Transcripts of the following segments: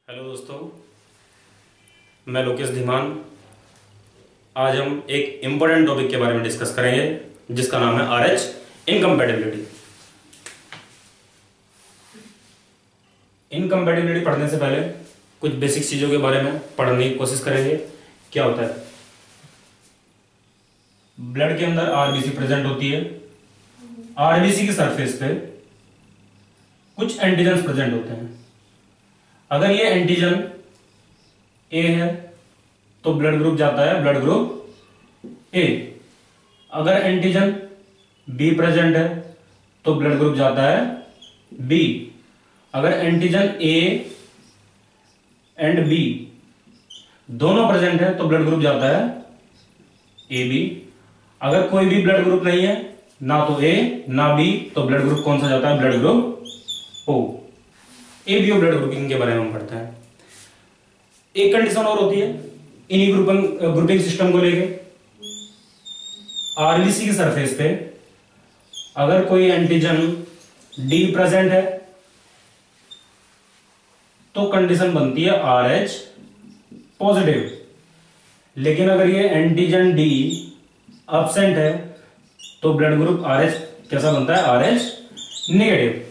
Hello दोस्तों, मैं लोकेश धीमान। आज हम एक इम्पोर्टेंट टॉपिक के बारे में डिस्कस करेंगे जिसका नाम है RH इनकम्पैटिबिलिटी। इनकम्पैटिबिलिटी पढ़ने से पहले कुछ बेसिक चीज़ों के बारे में पढ़ने की कोशिश करेंगे। क्या होता है? ब्लड के अंदर आरबीसी प्रेजेंट होती है। आरबीसी की सरफेस पे कुछ एंटीजन प्रेजेंट होते हैं। अगर ये एंटीजन ए है तो ब्लड ग्रुप जाता है ब्लड ग्रुप ए। अगर एंटीजन बी प्रेजेंट है तो ब्लड ग्रुप जाता है बी। अगर एंटीजन ए एंड बी दोनों प्रेजेंट है तो ब्लड ग्रुप जाता है ए बी। अगर कोई भी ब्लड ग्रुप नहीं है, ना तो ए ना बी, तो ब्लड ग्रुप कौन सा जाता है? Blood group O. ABO blood grouping के बारे में हम पढ़ते हैं। एक कंडीशन और होती है इन्हीं ग्रुपिंग सिस्टम को लेके। आरबीसी की सरफेस पे अगर कोई एंटीजन डी प्रेजेंट है तो कंडीशन बनती है RH पॉजिटिव। लेकिन अगर ये एंटीजन डी एब्सेंट है तो ब्लड ग्रुप RH कैसा बनता है? RH negative.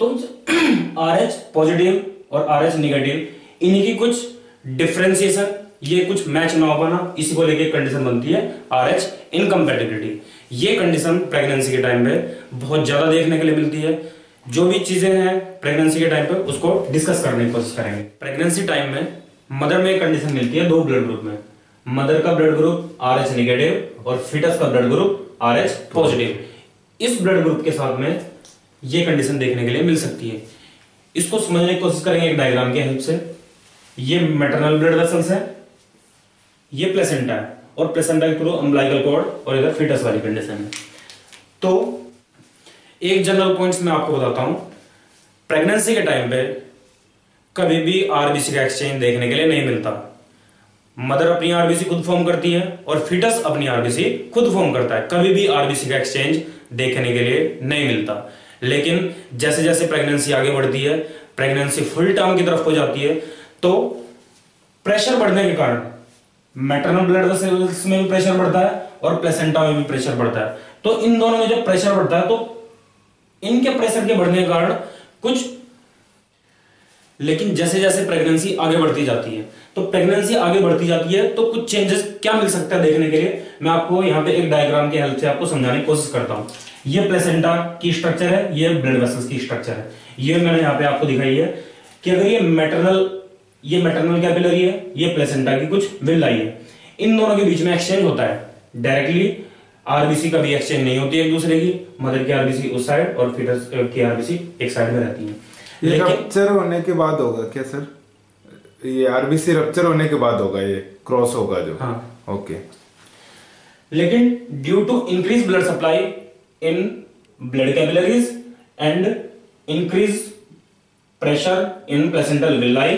तो RH पॉजिटिव और RH नेगेटिव इन्हीं की कुछ डिफरेंशिएशन, ये कुछ मैच ना हो पाना, इसी को लेके कंडीशन बनती है RH इनकम्पैटिबिलिटी। ये कंडीशन प्रेगनेंसी के टाइम पे बहुत ज्यादा देखने के लिए मिलती है। जो भी चीजें हैं प्रेगनेंसी के टाइम पे उसको डिस्कस करने की कोशिश करेंगे। प्रेगनेंसी टाइम में मदर में एक कंडीशन मिलती है दो ब्लड ग्रुप में। मदर का ब्लड ग्रुप RH नेगेटिव और फीटस का ब्लड ग्रुप RH पॉजिटिव। इस ब्लड ग्रुप के साथ में ये कंडीशन देखने के लिए मिल सकती है। इसको समझने की कोशिश करेंगे एक डायग्राम की हेल्प से। ये मैटरनल ब्लड वेसल्स है, ये प्लेसेंटा है और प्लेसेंटा के थ्रू अम्बिलिकल कॉर्ड और इधर फीटस वाली कंडीशन है। तो एक जनरल पॉइंट्स मैं आपको बताता हूं। प्रेगनेंसी के टाइम पे कभी भी आरबीसी का एक्सचेंज देखने के लिए नहीं मिलता। मदर अपनी आरबीसी खुद फॉर्म करती है और फीटस अपनी आरबीसी खुद फॉर्म करता है। कभी भी आरबीसी का एक्सचेंज देखने के लिए नहीं मिलता। लेकिन जैसे जैसे प्रेगनेंसी आगे बढ़ती है, प्रेगनेंसी फुल टर्म की तरफ हो जाती है, तो प्रेशर बढ़ने के कारण मैटरनल ब्लड वेसल्स में भी प्रेशर बढ़ता है और प्लेसेंटा में भी प्रेशर बढ़ता है। तो इन दोनों में जब प्रेशर बढ़ता है तो इनके प्रेशर के बढ़ने के कारण कुछ, लेकिन जैसे जैसे प्रेगनेंसी आगे बढ़ती जाती है तो प्रेगनेंसी आगे बढ़ती जाती है तो कुछ चेंजेस क्या मिल सकता है देखने के लिए, मैं आपको यहां पे एक डायग्राम की हेल्प से आपको समझाने की कोशिश करता हूं। ये प्लेसेंटा की स्ट्रक्चर है, ये ब्लड वेसल्स की स्ट्रक्चर है। ये मैंने यहां पे आपको दिखाई है कि अगर ये मैटरनल कैपिलरी है, ये प्लेसेंटा की कुछ विलाई है। इन दोनों के बीच में एक्सचेंज होता है डायरेक्टली। आरबीसी का भी एक्सचेंज नहीं होती है एक दूसरे की। मदर की आरबीसी उस साइड और फीटस की आरबीसी एक साइड में रहती है। ये रप्चर होने के बाद होगा क्या सर? ये आरबीसी रप्चर होने के बाद होगा, ये क्रॉस होगा जो? हाँ, ओके। लेकिन due to increase blood supply in blood capillaries and increase pressure in placental villi,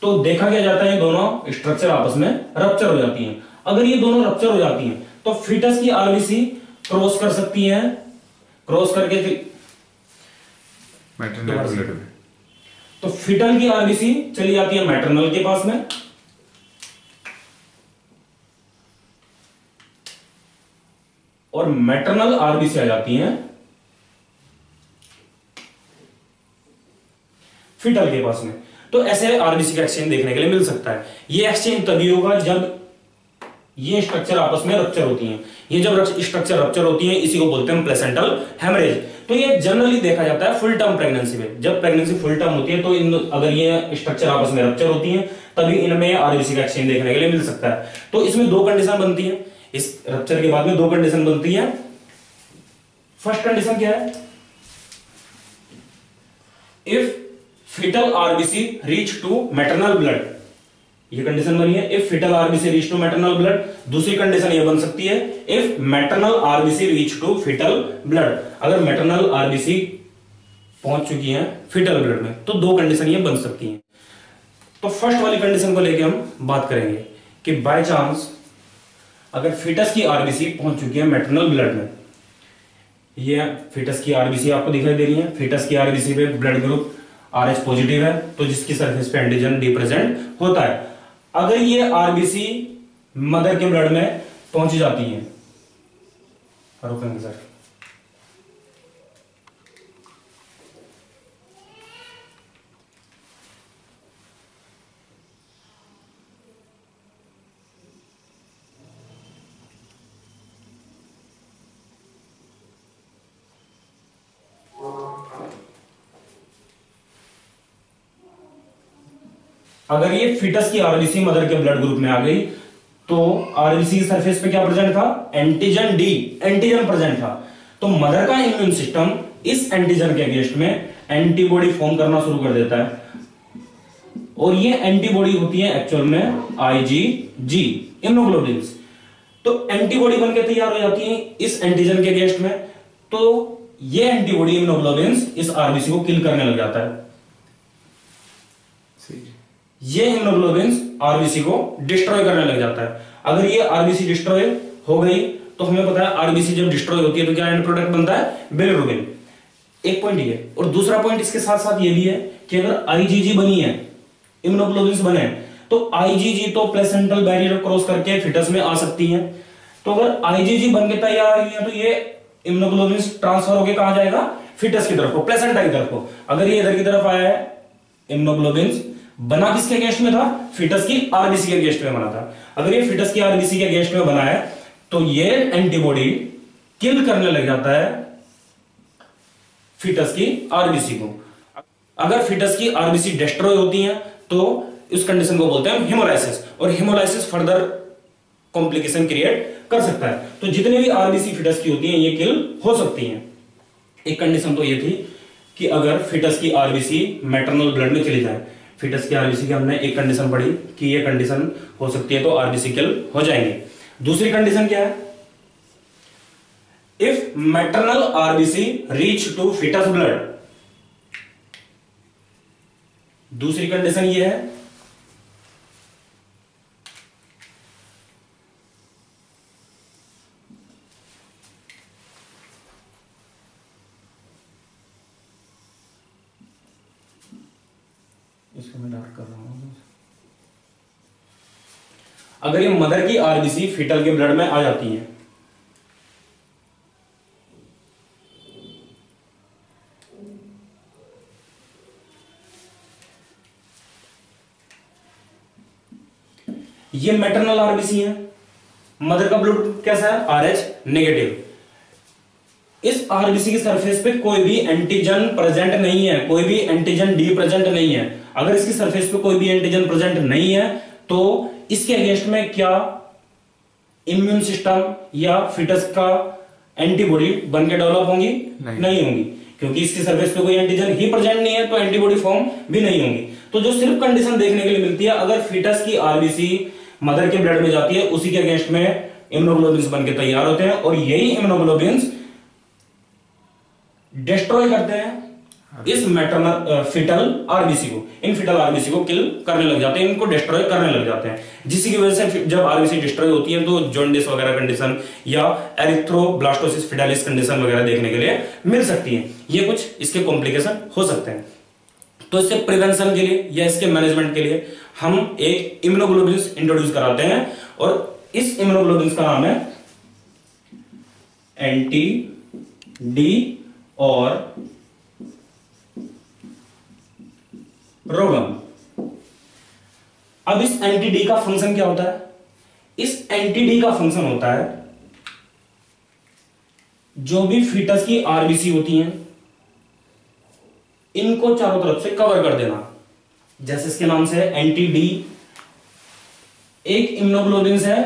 तो देखा क्या जाता है ये दोनों स्ट्रक्चर आपस में रप्चर हो जाती हैं। अगर ये दोनों रप्चर हो जाती हैं तो फीटस की आरबीसी क्रॉस कर सकती है, क्रॉस करके मैटरनल ब्लड में, तो फीटल की आरबीसी चली जाती है मैटरनल के पास में, और मैटरनल आरबीसी आ जाती है फीटल के पास में। तो ऐसे आरबीसी का एक्सचेंज देखने के लिए मिल सकता है। ये एक्सचेंज तभी होगा जब ये स्ट्रक्चर आपस में रप्चर होती हैं। ये जब स्ट्रक्चर रप्चर होती हैं इसी को बोलते हैं प्लेसेंटल हेमरेज। तो ये जनरली देखा जाता है फुल टर्म प्रेगनेंसी में। जब प्रेगनेंसी फुल टर्म होती है तो अगर ये स्ट्रक्चर आपस में रप्चर होती हैं तभी इनमें आरबीसी का एक्सचेंज देखने के लिए मिल सकता है। तो इसमें दो कंडीशन बनती है। इस रप्चर के बाद में दो कंडीशन बनती है। फर्स्ट कंडीशन क्या है? If fetal RBC reach to maternal blood, ये कंडीशन बनी है। If fetal RBC reach to maternal blood. दूसरी कंडीशन ये बन सकती है if maternal RBC reach to fetal blood. अगर मैटरनल आरबीसी पहुंच चुकी है फीटल ब्लड में तो दो कंडीशन ये बन सकती हैं। तो फर्स्ट वाली कंडीशन को लेके हम बात करेंगे कि बाय चांस अगर फीटस की आरबीसी पहुंच चुकी है मैटरनल ब्लड में, ये फीटस की आरबीसी आपको दिखाई दे रही है। फीटस की आरबीसी पे ब्लड ग्रुप RH पॉजिटिव है, तो जिसकी सरफेस पे एंटीजन डी प्रेजेंट होता है। अगर ये आरबीसी मदर के ब्लड में पहुंच जाती है, रुकेंगे सर, अगर ये फीटस की आरबीसी मदर के ब्लड ग्रुप में आ गई तो आरबीसी की सरफेस पे क्या प्रेजेंट था, एंटीजन डी, एंटीजन प्रेजेंट था। तो मदर का इम्यून सिस्टम इस एंटीजन के अगेंस्ट में एंटीबॉडी फॉर्म करना शुरू कर देता है और ये एंटीबॉडी होती है एक्चुअल में आईजीजी, इम्यूनोग्लोबुलिन्स। तो एंटीबॉडी बनके तैयार हो जाती है इस एंटीजन के अगेंस्ट में, तो ये एंटीबॉडी इम्यूनोग्लोबुलिन्स इस आरबीसी को किल करने लग जाता है। ये इम्यूनोग्लोबुलिन्स आरबीसी को डिस्ट्रॉय करने लग जाता है। अगर ये आरबीसी डिस्ट्रॉय हो गई तो हमें पता है आरबीसी जब डिस्ट्रॉय होती है तो क्या एंड प्रोडक्ट बनता है, बिलिरुबिन। एक पॉइंट ये, और दूसरा पॉइंट इसके साथ साथ ये भी है कि अगर आईजीजी बनी है, इम्यूनोग्लोबुलिन्स बने, तो आईजीजी तो प्लेसेंटल बैरियर क्रॉस करके फिटस में आ सकती है। तो अगर आईजीजी बन के तैयार हुई है तो ये इम्यूनोग्लोबुलिन्स ट्रांसफर होकर कहां जाएगा, फिटस की तरफ को, प्लेसेंटा की तरफ को। अगर ये इधर की तरफ आया है, इम्यूनोग्लोबुलिन्स बना किसके अगेंस्ट में था, फिटस की आरबीसी के अगेंस्ट में बना था। अगर ये फिटस की आरबीसी के अगेंस्ट में बना है तो ये एंटीबॉडी किल करने लग जाता है फिटस की आरबीसी को। अगर फिटस की आरबीसी डिस्ट्रॉय होती है तो इस कंडीशन को बोलते हैं हेमोलाइसिस, और हेमोलाइसिस फर्दर कॉम्प्लिकेशन क्रिएट कर सकता है। तो जितने भी आरबीसी फिटस की होती हैं ये किल हो सकती हैं। एक कंडीशन तो ये थी कि अगर फिटस की आरबीसी मैटरनल ब्लड में चली जाए, फिटस की आरबीसी की हमने एक कंडीशन पढ़ी कि ये कंडीशन हो सकती है तो आरबीसी किल हो जाएंगे। दूसरी कंडीशन क्या है, if maternal RBC reach to fetus blood. दूसरी कंडीशन ये है इसको मैं डार्क कर रहा हूं, अगर ये मदर की आरबीसी फीटल के ब्लड में आ जाती है ये मैटरनल आरबीसी है, मदर का ब्लड कैसा है, आरएच नेगेटिव। इस आरबीसी की सरफेस पे कोई भी एंटीजन प्रेजेंट नहीं है, कोई भी एंटीजन डी प्रेजेंट नहीं है। अगर इसकी सरफेस पे कोई भी एंटीजन प्रेजेंट नहीं है तो इसके अगेंस्ट में क्या इम्यून सिस्टम या फिटस का एंटीबॉडी बनके डेवलप होंगी, नहीं होंगी, क्योंकि इसकी सरफेस पे कोई एंटीजन ही प्रेजेंट नहीं है तो एंटीबॉडी फॉर्म भी नहीं होंगी। तो जो सिर्फ कंडीशन देखने के लिए मिलती है, अगर फिटस की आरबीसी मदर के ब्लड में जाती है उसी के अगेंस्ट में इम्यूनोग्लोबुलिन्स बनके तैयार होते हैं और यही इम्यूनोग्लोबुलिन्स डिस्ट्रॉय करते हैं इस मैटरनल फिटल आरबीसी को, इन फिटल आरबीसी को किल करने लग जाते हैं, इनको डिस्ट्रॉय करने लग जाते हैं, जिसकी वजह से जब आरबीसी डिस्ट्रॉय होती है तो जॉन्डिस वगैरह कंडीशन या एरिथ्रोब्लास्टोसिस फिटालिस कंडीशन वगैरह देखने के लिए मिल सकती है। ये कुछ इसके कॉम्प्लिकेशन हो सकते हैं। तो इससे प्रिवेंशन के लिए या इसके मैनेजमेंट के लिए हम एक इम्यूनोग्लोबुलिन्स इंट्रोड्यूस कराते हैं और इस इम्यूनोग्लोबुलिन्स का नाम है एंटी डी और रोगम। अब इस एंटी डी का फंक्शन क्या होता है, इस एंटी डी का फंक्शन होता है जो भी फीटस की आरबीसी होती हैं इनको चारों तरफ से कवर कर देना। जैसे इसके नाम से एंटी डी एक इम्यूनोग्लोबुलिन्स है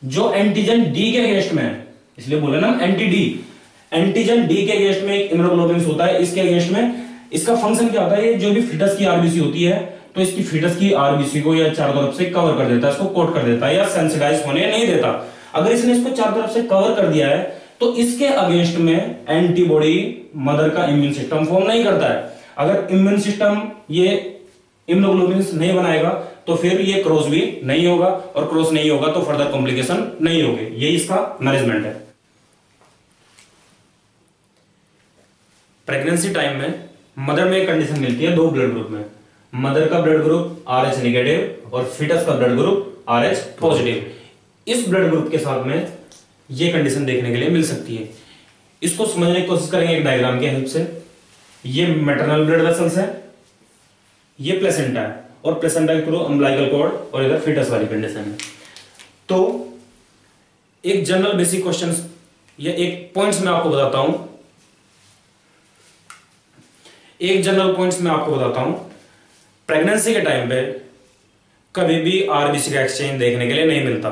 जो एंटीजन डी के अगेंस्ट में है, इसलिए बोले ना एंटी डी। एंटीजन डी के अगेंस्ट में एक इम्यूनोग्लोबुलिन्स होता है, इसके अगेंस्ट में इसका फंक्शन क्या होता है, ये जो भी फिटस की आरबीसी होती है तो इसकी फिटस की आरबीसी को या चारों तरफ से कवर कर देता है, इसको कोट कर देता है या सेंसिटाइज होने नहीं देता। अगर इसने इसको चारों तरफ से कवर कर दिया है तो इसके अगेंस्ट में एंटीबॉडी मदर का इम्यून सिस्टम फॉर्म नहीं करता है। अगर इम्यून सिस्टम ये इम्यूनोग्लोबुलिन्स नहीं बनाएगा तो फिर ये क्रॉस भी नहीं होगा, और क्रॉस नहीं होगा तो फर्दर कॉम्प्लिकेशन नहीं होगी। यही इसका मैनेजमेंट है। प्रेगनेंसी टाइम में मदर में एक कंडीशन मिलती है दो ब्लड ग्रुप में, मदर का ब्लड ग्रुप RH नेगेटिव और फीटस का ब्लड ग्रुप RH पॉजिटिव। इस ब्लड ग्रुप के साथ में ये कंडीशन देखने के लिए मिल सकती है। इसको समझने की कोशिश करेंगे एक डायग्राम के हेल्प से। ये मैटरनल ब्लड वेसल्स है, ये प्लेसेंटा है और प्लेसेंटा के थ्रू अम्बिलिकल कॉर्ड और इधर फीटस वाली कंडीशन है। तो एक जनरल बेसिक क्वेश्चन या एक पॉइंट्स में आपको बताता हूं, एक जनरल पॉइंट्स में आपको बताता हूं। प्रेगनेंसी के टाइम पे कभी भी आरबीसी का एक्सचेंज देखने के लिए नहीं मिलता।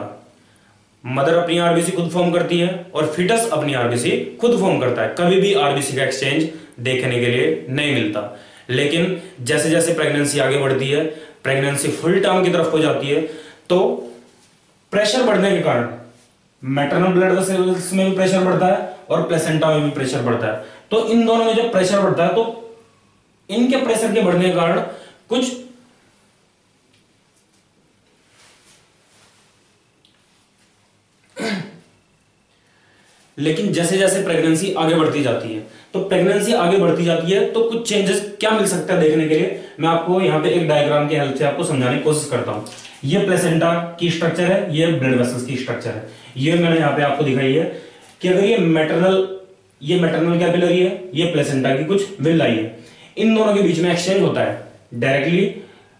मदर अपनी आरबीसी खुद फॉर्म करती है और फीटस अपनी आरबीसी खुद फॉर्म करता है। कभी भी आरबीसी का एक्सचेंज देखने के लिए नहीं मिलता। लेकिन जैसे जैसे प्रेगनेंसी आगे बढ़ती है, प्रेगनेंसी फुल टर्म की तरफ हो जाती है, तो प्रेशर बढ़ने के कारण मैटरनल ब्लड वेसल्स में भी प्रेशर बढ़ता है और प्लेसेंटा में भी प्रेशर बढ़ता है। तो इन दोनों में जब प्रेशर बढ़ता है तो इनके प्रेशर के बढ़ने के कारण कुछ लेकिन जैसे जैसे प्रेगनेंसी आगे बढ़ती जाती है, तो प्रेगनेंसी आगे बढ़ती जाती है तो कुछ चेंजेस क्या मिल सकता है देखने के लिए मैं आपको यहां पे एक डायग्राम की हेल्प से आपको समझाने की कोशिश करता हूं। ये प्लेसेंटा की स्ट्रक्चर है, ये ब्लड वेसल्स की स्ट्रक्चर है। ये मैंने यहां पे आपको दिखाई है कि अगर ये मैटरनल कैपिलरी है, ये प्लेसेंटा की कुछ विलाई है। इन दोनों के बीच में एक्सचेंज होता है डायरेक्टली।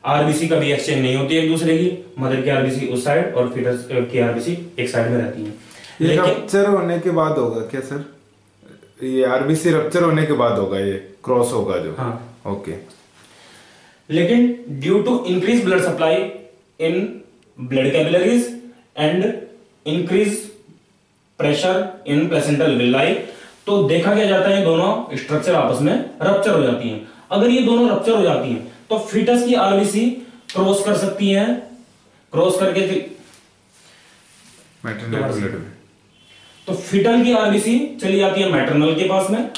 आरबीसी का भी एक्सचेंज नहीं होती एक दूसरे की, मदर की आरबीसी उस साइड और फीटस की आरबीसी एक साइड में रहती है। ये रप्चर होने के बाद होगा क्या सर? ये आरबीसी रप्चर होने के बाद होगा, ये क्रॉस होगा जो। हाँ ओके। लेकिन due to increase blood supply in blood capillaries and increase pressure in placental villi, तो देखा क्या जाता है ये दोनों स्ट्रक्चर आपस में रप्चर हो जाती हैं। अगर ये दोनों रप्चर हो जाती हैं तो फीटस की आरबीसी क्रॉस कर सकती है, क्रॉस करके मैटरनल ब्लड में, तो फीटल की आरबीसी चली जाती है मैटरनल के पास में,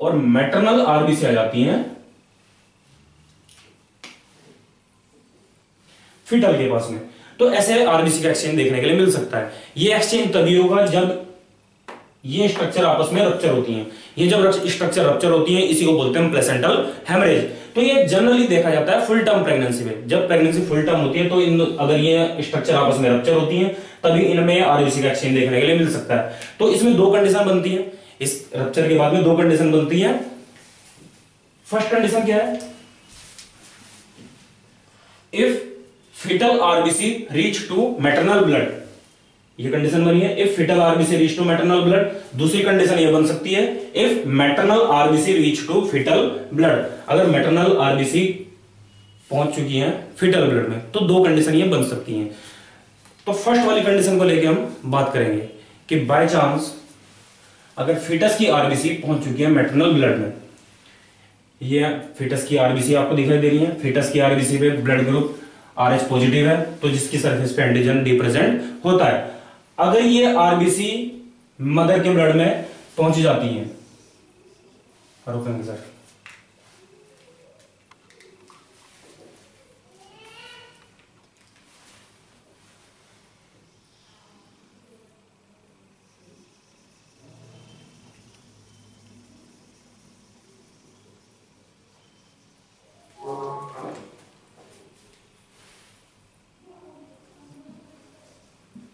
और मैटरनल आरबीसी आ जाती है फीटल के पास में। तो ऐसे आरबीसी का एक्सचेंज देखने के लिए मिल सकता है। ये एक्सचेंज तभी होगा जब ये स्ट्रक्चर आपस में रप्चर होती हैं। ये जब स्ट्रक्चर रप्चर होती है इसी को बोलते हैं प्लेसेंटल हेमरेज। तो ये जनरली देखा जाता है फुल टर्म प्रेगनेंसी में। जब प्रेगनेंसी फुल टर्म होती है तो अगर ये स्ट्रक्चर आपस में रप्चर होती है तभी इनमें आरबीसी का एक्सचेंज देखने के लिए मिल सकता है। तो इसमें दो कंडीशन बनती है, इस रप्चर के बाद में दो कंडीशन बनती है। फर्स्ट कंडीशन क्या है? If fetal RBC reach to maternal blood, ये कंडीशन बनी है। If fetal RBC reach to maternal blood। दूसरी कंडीशन ये बन सकती है if maternal RBC reach to fetal blood। अगर maternal RBC पहुंच चुकी है fetal blood में तो दो कंडीशन ये बन सकती हैं। तो फर्स्ट वाली कंडीशन को लेके हम बात करेंगे कि बाय चांस अगर फीटस की आरबीसी पहुंच चुकी है मैटरनल ब्लड में, ये फीटस की आरबीसी आपको दिखाई दे रही है। फीटस की आरबीसी पे ब्लड ग्रुप RH पॉजिटिव है, तो जिसकी सरफेस पे एंटीजन डी प्रेजेंट होता है। अगर ये आरबीसी मदर के ब्लड में पहुंच जाती है, रुकेंगे सर,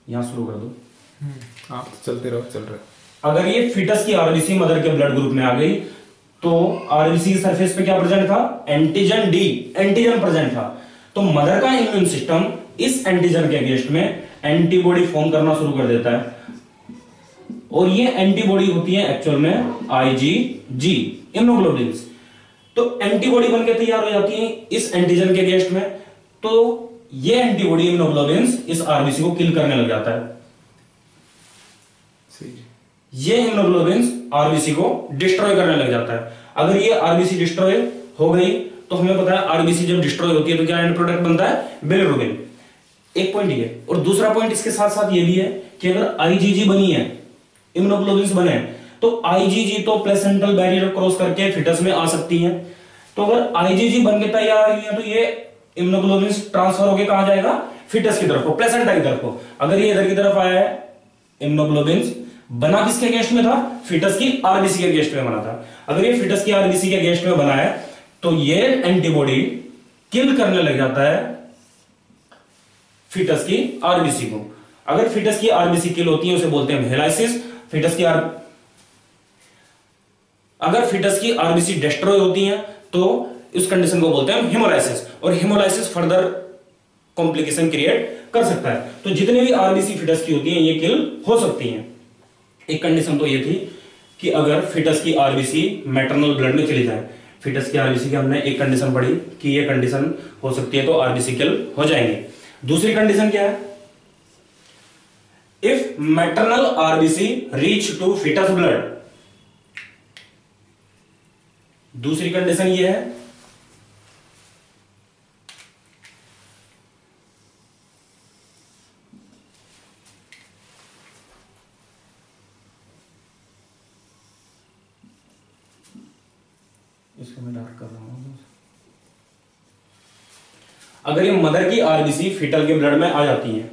यहां शुरू कर दो। आप चलते रहो, चल रहे। अगर ये फीटस की आरबीसी मदर के ब्लड ग्रुप में आ गई तो आरबीसी की सरफेस पे क्या प्रेजेंट था? एंटीजन डी, एंटीजन प्रेजेंट था। तो मदर का इम्यून सिस्टम इस एंटीजन के अगेंस्ट में एंटीबॉडी फॉर्म करना शुरू कर देता है और ये एंटीबॉडी होती है एक्चुअल में IgG, इम्यूनोग्लोबुलिन्स। तो एंटीबॉडी बनकर तैयार हो जाती है इस एंटीजन के अगेंस्ट में। तो ये एंटीबॉडी इम्यूनोग्लोबुलिन्स इस आरबीसी को किल करने लग जाता है। ये इम्यूनोग्लोबुलिन्स आरबीसी को डिस्ट्रॉय करने लग जाता है। अगर ये आरबीसी डिस्ट्रॉय हो गई तो हमें पता है आरबीसी जब डिस्ट्रॉय होती है तो क्या एंड प्रोडक्ट बनता है? बिलिरुबिन। एक पॉइंट ये, और दूसरा पॉइंट इसके साथ साथ ये भी है कि अगर IgG बनी है, इम्यूनोग्लोबुलिन्स बने, तो IgG तो प्लेसेंटल बैरियर क्रॉस करके फिटस में आ सकती है। तो अगर IgG बन के तैयार हुई है तो ये इम्यूनोग्लोबुलिन्स ट्रांसफर होकर कहां जाएगा? फिटस की तरफ को, प्लेसेंटा की तरफ को। अगर ये इधर की तरफ आया है इम्यूनोग्लोबुलिन्स बना किसके अगेंस्ट में था? फीटस की आरबीसी के अगेंस्ट में बना था। अगर ये फीटस की आरबीसी के अगेंस्ट में बना है तो ये एंटीबॉडी किल करने लग जाता है फीटस की आरबीसी को। अगर फीटस की आरबीसी किल होती है उसे बोलते हैं हेलाइसिस। अगर फीटस की आरबीसी डिस्ट्रॉय होती है तो इस कंडीशन को बोलते हैं हेमोलाइसिस, और हेमोलाइसिस फर्दर कॉम्प्लिकेशन क्रिएट कर सकता है। तो जितने भी आरबीसी फीटस की होती हैं ये किल हो सकती हैं। एक कंडीशन तो ये थी कि अगर फीटस की आरबीसी मैटरनल ब्लड में चली जाए, फीटस की आरबीसी की हमने एक कंडीशन पढ़ी कि ये कंडीशन हो सकती है तो आरबीसी किल हो जाएंगे। दूसरी कंडीशन क्या है? If maternal RBC reach to fetus blood, दूसरी कंडीशन ये है इसको मैं डार्क कर रहा हूं। अगर ये मदर की आरबीसी फीटल के ब्लड में आ जाती है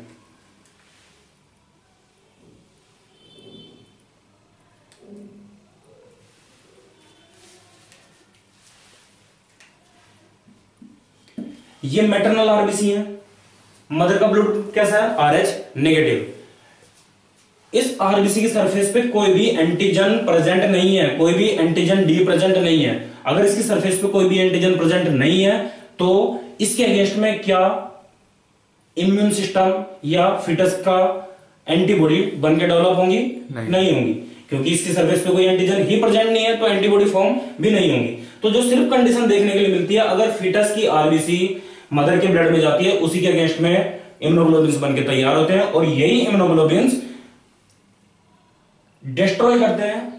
ये मैटरनल आरबीसी है, मदर का ब्लड कैसा है? RH negative. इस आरबीसी की सरफेस पे कोई भी एंटीजन प्रेजेंट नहीं है, कोई भी एंटीजन डी प्रेजेंट नहीं है। अगर इसकी सरफेस पे कोई भी एंटीजन प्रेजेंट नहीं है तो इसके अगेंस्ट में क्या इम्यून सिस्टम या फिटस का एंटीबॉडी बन के डेवलप होंगी? नहीं होंगी, क्योंकि इसकी सरफेस पे कोई एंटीजन ही प्रेजेंट नहीं है तो एंटीबॉडी फॉर्म भी नहीं होंगी। तो जो सिर्फ कंडीशन देखने के लिए मिलती है, अगर फिटस की आरबीसी मदर के ब्लड में जाती है उसी के अगेंस्ट में इम्यूनोग्लोबिन्स बन के तैयार होते हैं, और यही इम्यूनोग्लोबिन्स डिस्ट्रॉय करते हैं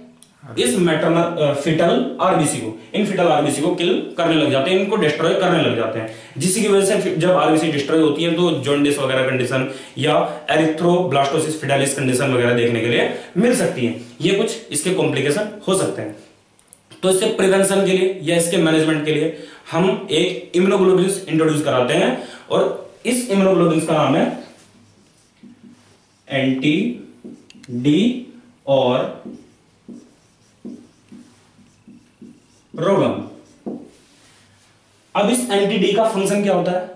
इस मैटरनल फीटल आरबीसी को। इन फीटल आरबीसी को किल करने लग जाते हैं, इनको डिस्ट्रॉय करने लग जाते हैं, जिसकी वजह से जब आरबीसी डिस्ट्रॉय होती है तो जॉन्डिस वगैरह कंडीशन या एरिथ्रोब्लास्टोसिस फिडालिस कंडीशन वगैरह देखने के लिए मिल सकती है। ये कुछ इसके कॉम्प्लिकेशन हो सकते हैं। तो इससे प्रिवेंशन के लिए या इसके मैनेजमेंट के लिए हम एक इम्यूनोग्लोबिन्स इंट्रोड्यूस कराते हैं, और इस इम्यूनोग्लोबिन्स का नाम है एंटी डी और रोगम। अब इस एंटी डी का फंक्शन क्या होता है?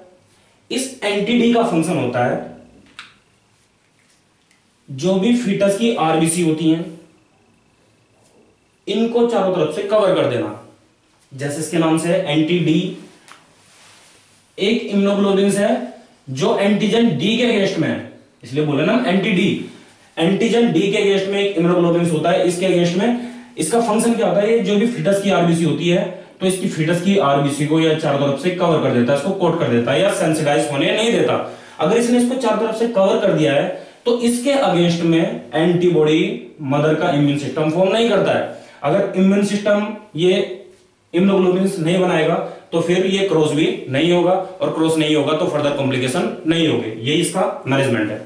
इस एंटी डी का फंक्शन होता है जो भी फीटस की आरबीसी होती हैं इनको चारों तरफ से कवर कर देना। जैसे इसके नाम से एंटी डी एक इम्यूनोग्लोबिन्स है जो एंटीजन डी के अगेंस्ट में है, इसलिए बोले ना एंटी डी। एंटीजन डी के अगेंस्ट में एक इम्यूनोग्लोबिन्स होता है, इसके अगेंस्ट में इसका फंक्शन क्या होता है? ये जो भी फिटस की आरबीसी होती है तो इसकी फिटस की आरबीसी को या चारों तरफ से कवर कर देता है, इसको कोट कर देता है या सेंसिटाइज होने नहीं देता। अगर इसने इसको चारों तरफ से कवर कर दिया है तो इसके अगेंस्ट में एंटीबॉडी मदर का इम्यून सिस्टम फॉर्म नहीं करता है। अगर इम्यून सिस्टम ये इम्यूनोग्लोबिन्स नहीं बनाएगा तो फिर ये क्रॉस भी नहीं होगा, और क्रॉस नहीं होगा तो फर्दर कॉम्प्लिकेशन नहीं होगी। यही इसका मैनेजमेंट है।